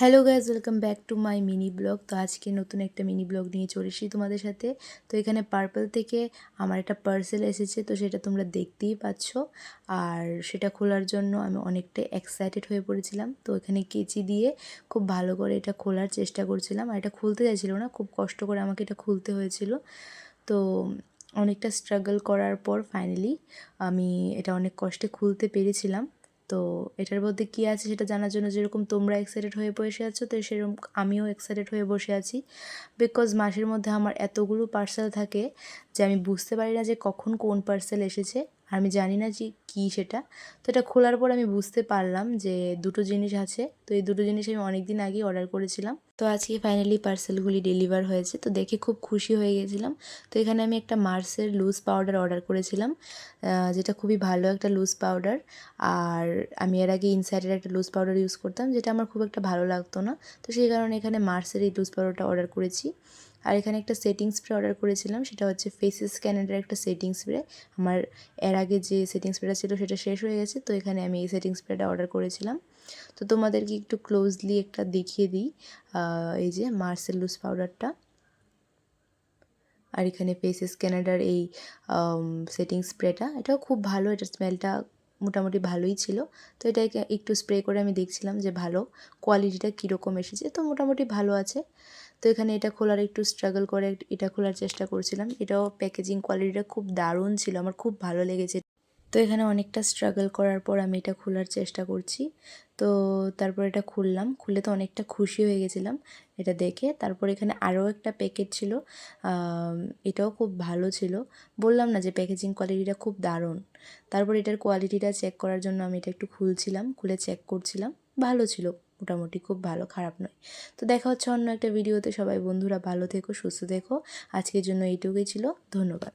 Hello guys, welcome back to my mini blog. তো আজকে নতুন একটা মিনি ব্লগ নিয়ে চলে এসেছি তোমাদের সাথে। তো এখানে পার্পল থেকে আমার একটা পার্সেল এসেছে, তো সেটা তোমরা দেখতেই পাচ্ছ। আর সেটা খোলার জন্য আমি অনেকটাই এক্সাইটেড হয়ে পড়েছিলাম। তো এখানে কেচি দিয়ে খুব ভালো করে এটা খোলার চেষ্টা করছিলাম। আর এটা খুলতে চাইছিল না, খুব কষ্ট করে আমাকে এটা খুলতে হয়েছিল। তো অনেকটা স্ট্রাগল করার পর ফাইনালি আমি এটা অনেক কষ্টে খুলতে পেরেছিলাম। তো এটার মধ্যে কী আছে সেটা জানার জন্য যেরকম তোমরা এক্সাইটেড হয়ে বসে আছো, তো সেরকম আমিও এক্সাইটেড হয়ে বসে আছি। বিকজ মাসের মধ্যে আমার এতগুলো পার্সেল থাকে যে আমি বুঝতে পারি না যে কখন কোন পার্সেল এসেছে, আর আমি জানি না যে কী সেটা। তো এটা খোলার পর আমি বুঝতে পারলাম যে দুটো জিনিস আছে। তো এই দুটো জিনিস আমি অনেক দিন আগেই অর্ডার করেছিলাম। তো আজকে ফাইনালি পার্সেলগুলি ডেলিভার হয়েছে, তো দেখে খুব খুশি হয়ে গেছিলাম। তো এখানে আমি একটা মার্সের লুজ পাউডার অর্ডার করেছিলাম, যেটা খুবই ভালো একটা লুজ পাউডার। আর আমি এর আগে ইনসাইডের একটা লুজ পাউডার ইউজ করতাম, যেটা আমার খুব একটা ভালো লাগতো না। তো সেই কারণে এখানে মার্সের এই লুজ পাউডারটা অর্ডার করেছি। আর এখানে একটা সেটিং স্প্রে অর্ডার করেছিলাম, সেটা হচ্ছে ফেসেস ক্যানেডার একটা সেটিং স্প্রে। আমার এর আগে যে সেটিং স্প্রেটা ছিল সেটা শেষ হয়ে গেছে, তো এখানে আমি এই সেটিং স্প্রেটা অর্ডার করেছিলাম। তো তোমাদেরকে একটু ক্লোজলি একটা দেখিয়ে দিই, এই যে মার্সেল লুজ পাউডারটা। আর এখানে ফেসেস ক্যানাডার এই সেটিং স্প্রেটা, এটাও খুব ভালো, এটার স্মেলটা মোটামুটি ভালোই ছিল। তো এটাকে একটু স্প্রে করে আমি দেখছিলাম যে ভালো কোয়ালিটিটা কীরকম এসেছে, তো মোটামুটি ভালো আছে। তো এখানে এটা খোলার একটু স্ট্রাগল করে এটা খোলার চেষ্টা করছিলাম। এটাও প্যাকেজিং কোয়ালিটিটা খুব দারুণ ছিল, আমার খুব ভালো লেগেছে। তো এখানে অনেকটা স্ট্রাগল করার পর আমি এটা খোলার চেষ্টা করছি। তো তারপর এটা খুললাম, খুলে তো অনেকটা খুশি হয়ে গেছিলাম এটা দেখে। তারপর এখানে আরও একটা প্যাকেট ছিল, এটাও খুব ভালো ছিল। বললাম না যে প্যাকেজিং কোয়ালিটিটা খুব দারুণ। তারপর এটার কোয়ালিটিটা চেক করার জন্য আমি এটা একটু খুলছিলাম, খুলে চেক করছিলাম। ভালো ছিল মোটামুটি, খুব ভালো, খারাপ নয়। তো দেখা হচ্ছে অন্য একটা ভিডিওতে। সবাই বন্ধুরা ভালো থেকো, সুস্থ থেকো। আজকের জন্য এইটুকুই ছিল। ধন্যবাদ।